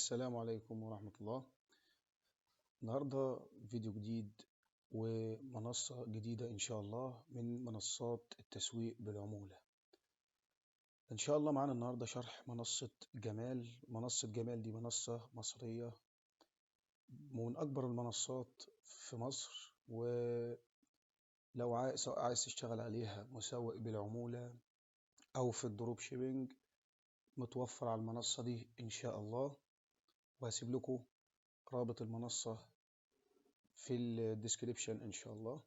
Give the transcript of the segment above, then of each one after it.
السلام عليكم ورحمة الله. النهاردة فيديو جديد ومنصة جديدة إن شاء الله من منصات التسويق بالعمولة. إن شاء الله معانا النهاردة شرح منصة جمال. منصة جمال دي منصة مصرية من أكبر المنصات في مصر، ولو سواء عايز تشتغل عليها مسوق بالعمولة أو في الدروب شيبينج متوفر على المنصة دي إن شاء الله. وهسيب لكم رابط المنصة في الديسكريبشن ان شاء الله.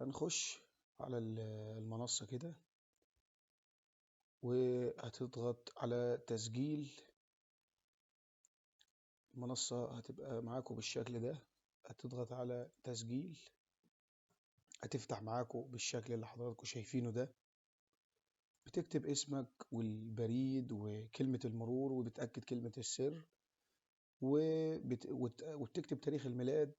هنخش على المنصة كده وهتضغط على تسجيل. المنصة هتبقى معاكم بالشكل ده، هتضغط على تسجيل، هتفتح معاكم بالشكل اللي حضراتكم شايفينه ده. بتكتب اسمك والبريد وكلمة المرور وبتأكد كلمة السر وبتكتب تاريخ الميلاد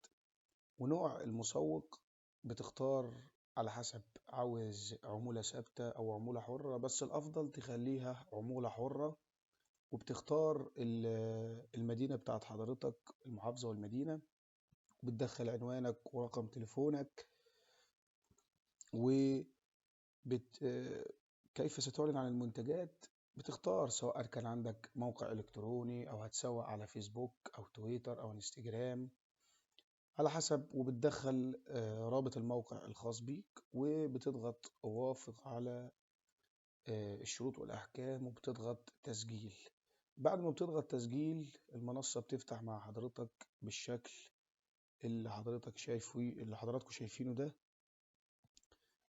ونوع المسوق. بتختار على حسب، عاوز عمولة ثابتة أو عمولة حرة، بس الأفضل تخليها عمولة حرة. وبتختار المدينة بتاعت حضرتك، المحافظة والمدينة، وبتدخل عنوانك ورقم تليفونك كيف ستعلن عن المنتجات. بتختار سواء كان عندك موقع إلكتروني أو هتسوق على فيسبوك أو تويتر أو انستجرام على حسب، وبتدخل رابط الموقع الخاص بيك وبتضغط وافق على الشروط والأحكام وبتضغط تسجيل. بعد ما بتضغط تسجيل المنصة بتفتح مع حضرتك بالشكل اللي حضراتكم شايفينه ده.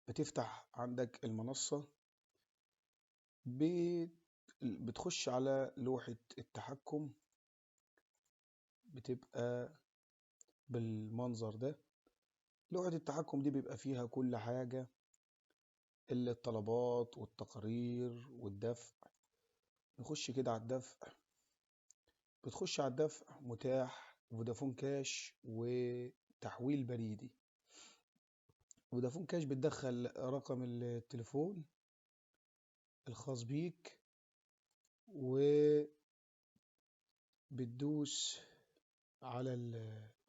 بتفتح عندك المنصة، بتخش على لوحة التحكم، بتبقى بالمنظر ده. لوحة التحكم دي بيبقى فيها كل حاجة، الطلبات والتقارير والدفع. نخش كده على الدفع. بتخش على الدفع متاح فودافون كاش وتحويل بريدي. فودافون كاش بتدخل رقم التليفون الخاص بيك وبتدوس على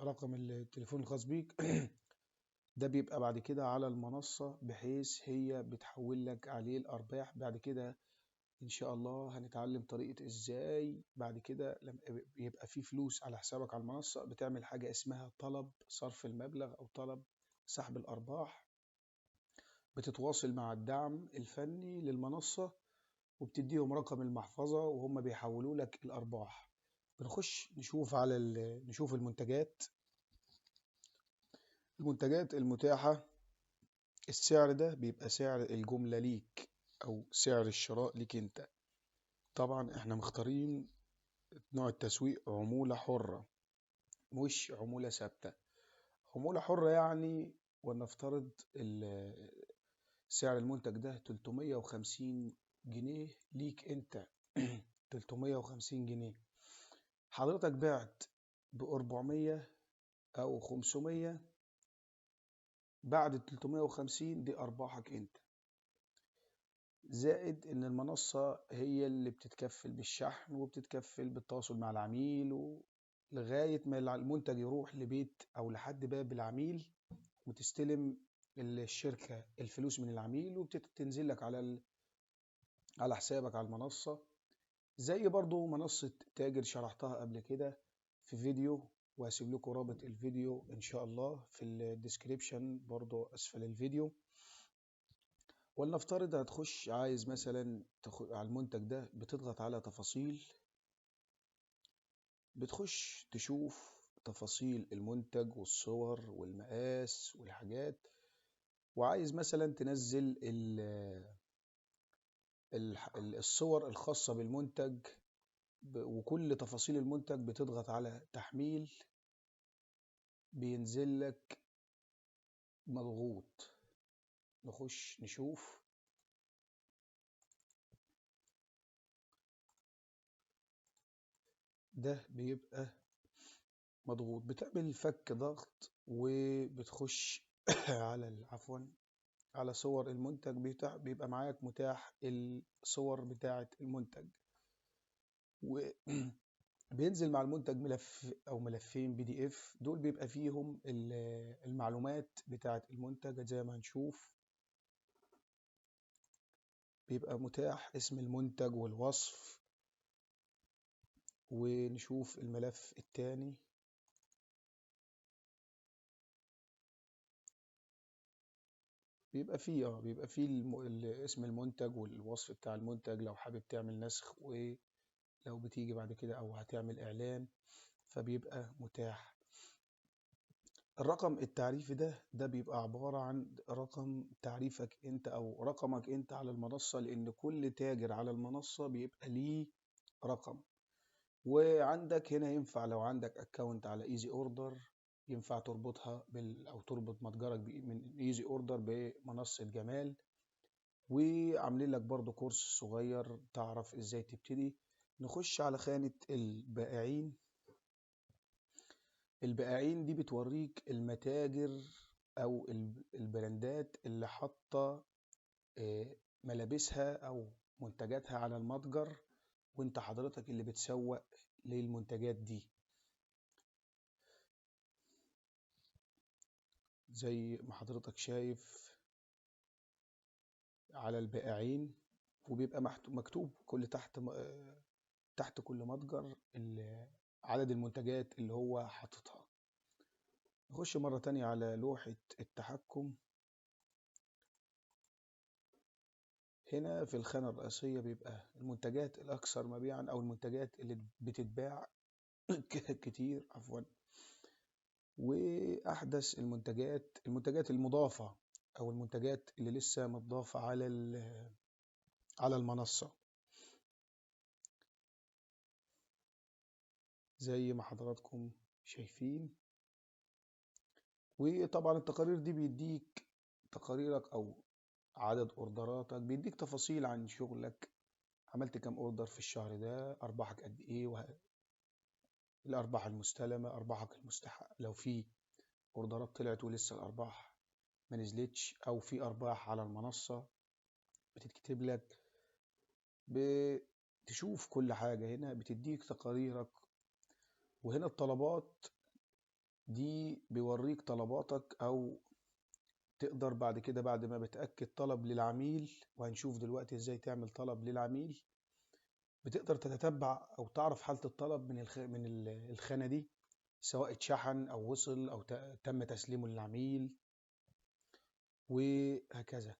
رقم التليفون الخاص بيك. ده بيبقى بعد كده على المنصة، بحيث هي بتحول لك عليه الأرباح. بعد كده ان شاء الله هنتعلم طريقة ازاي بعد كده لما يبقى في فلوس على حسابك على المنصة بتعمل حاجة اسمها طلب صرف المبلغ او طلب سحب الارباح. بتتواصل مع الدعم الفني للمنصة وبتديهم رقم المحفظة وهم بيحولوا لك الارباح. بنخش نشوف نشوف المنتجات المتاحة. السعر ده بيبقى سعر الجملة ليك او سعر الشراء ليك انت. طبعا احنا مختارين نوع التسويق عمولة حرة مش عمولة ثابتة. عمولة حرة يعني، ولنفترض سعر المنتج ده 350 جنيه ليك انت. 350 جنيه. حضرتك بعت ب400 او 500، بعد 350 دي ارباحك انت، زائد ان المنصة هي اللي بتتكفل بالشحن وبتتكفل بالتواصل مع العميل لغاية ما المنتج يروح لبيت او لحد باب العميل، وتستلم الشركة الفلوس من العميل وبتنزل لك على حسابك على المنصة. زي برضو منصة تاجر شرحتها قبل كده في فيديو، وهسيب لكم رابط الفيديو ان شاء الله في الديسكريبشن برضو اسفل الفيديو. ولنفترض هتخش عايز مثلا على المنتج ده، بتضغط على تفاصيل، بتخش تشوف تفاصيل المنتج والصور والمقاس والحاجات. وعايز مثلا تنزل الصور الخاصة بالمنتج وكل تفاصيل المنتج، بتضغط على تحميل، بينزل لك مضغوط. نخش نشوف. ده بيبقى مضغوط، بتعمل فك ضغط وبتخش على عفوا على صور المنتج. بيبقى معاك متاح الصور بتاعة المنتج بينزل مع المنتج ملف او ملفين PDF، دول بيبقى فيهم المعلومات بتاعة المنتج زي ما هنشوف. بيبقى متاح اسم المنتج والوصف. ونشوف الملف التاني. بيبقى فيه اسم المنتج والوصف بتاع المنتج لو حابب تعمل نسخ، ولو بتيجي بعد كده او هتعمل اعلان فبيبقى متاح. الرقم التعريفي ده بيبقى عبارة عن رقم تعريفك انت او رقمك انت على المنصة، لان كل تاجر على المنصة بيبقى ليه رقم. وعندك هنا ينفع لو عندك اكونت على ايزي اوردر، ينفع تربطها او تربط متجرك من ايزي اوردر بمنصة جمال. وعاملين لك برضو كورس صغير تعرف ازاي تبتدي. نخش على خانة البائعين. البائعين دي بتوريك المتاجر او البراندات اللي حاطة ملابسها او منتجاتها على المتجر، وانت حضرتك اللي بتسوق للمنتجات دي. زي ما حضرتك شايف على البائعين، وبيبقى مكتوب كل تحت كل متجر عدد المنتجات اللي هو حاططها. نخش مرة تانية على لوحة التحكم. هنا في الخانة الرئيسية بيبقى المنتجات الأكثر مبيعا أو المنتجات اللي بتتباع كتير عفوا، وأحدث المنتجات المضافة أو المنتجات اللي لسه متضافة على المنصة. زي ما حضراتكم شايفين. وطبعا التقارير دي بيديك تقاريرك أو عدد أوردراتك، بيديك تفاصيل عن شغلك، عملت كام أوردر في الشهر ده، أرباحك قد إيه، الأرباح المستلمة، أرباحك المستحقة، لو في أوردرات طلعت ولسه الأرباح ما نزلتش، أو في أرباح على المنصة بتتكتب لك. بتشوف كل حاجة هنا، بتديك تقاريرك. وهنا الطلبات دي بيوريك طلباتك، أو تقدر بعد كده بعد ما بتأكد طلب للعميل، وهنشوف دلوقتي ازاي تعمل طلب للعميل، بتقدر تتتبع او تعرف حالة الطلب من الخانة دي، سواء اتشحن او وصل او تم تسليمه للعميل، وهكذا.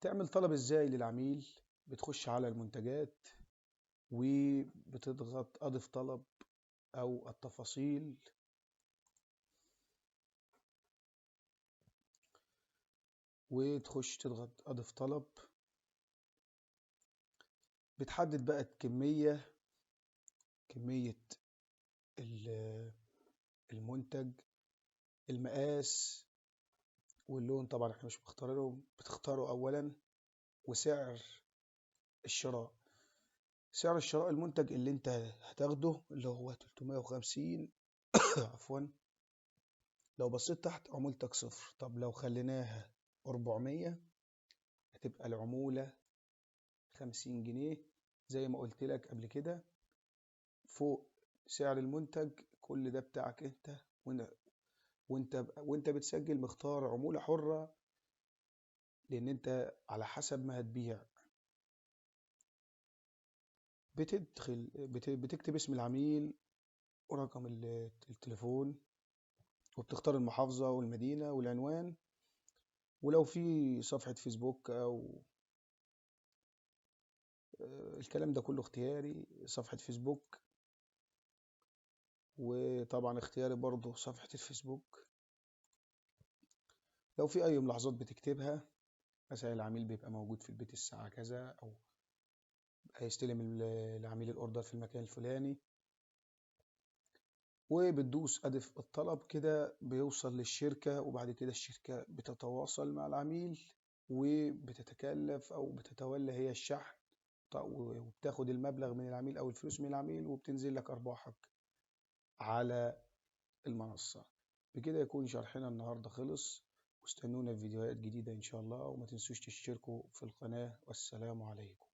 تعمل طلب ازاي للعميل؟ بتخش على المنتجات وبتضغط اضف طلب او التفاصيل، وتخش تضغط اضف طلب. بتحدد بقى كمية المنتج، المقاس واللون، طبعا احنا مش بنختارهم، بتختاره اولا. وسعر الشراء، سعر الشراء المنتج اللي انت هتاخده اللي هو 350 عفوا. لو بصيت تحت عمولتك صفر. طب لو خليناها 400 هتبقى العمولة 50 جنيه. زي ما قلت لك قبل كده، فوق سعر المنتج كل ده بتاعك انت. وانت بتسجل مختار عمولة حرة، لان انت على حسب ما هتبيع. بتكتب اسم العميل ورقم التليفون، وبتختار المحافظة والمدينة والعنوان، ولو في صفحة فيسبوك أو الكلام ده كله اختياري، صفحة فيسبوك. وطبعا اختياري برضه صفحة الفيسبوك. لو في أي ملاحظات بتكتبها، مثلا العميل بيبقى موجود في البيت الساعة كذا، أو هيستلم العميل الأوردر في المكان الفلاني، وبتدوس أضف الطلب. كده بيوصل للشركة، وبعد كده الشركة بتتواصل مع العميل وبتتكلف أو بتتولى هي الشحن، وبتاخد المبلغ من العميل أو الفلوس من العميل، وبتنزل لك أرباحك على المنصة. بكده يكون شرحنا النهاردة خلص، واستنونا في فيديوهات جديدة إن شاء الله، وما تنسوش تشتركوا في القناة. والسلام عليكم.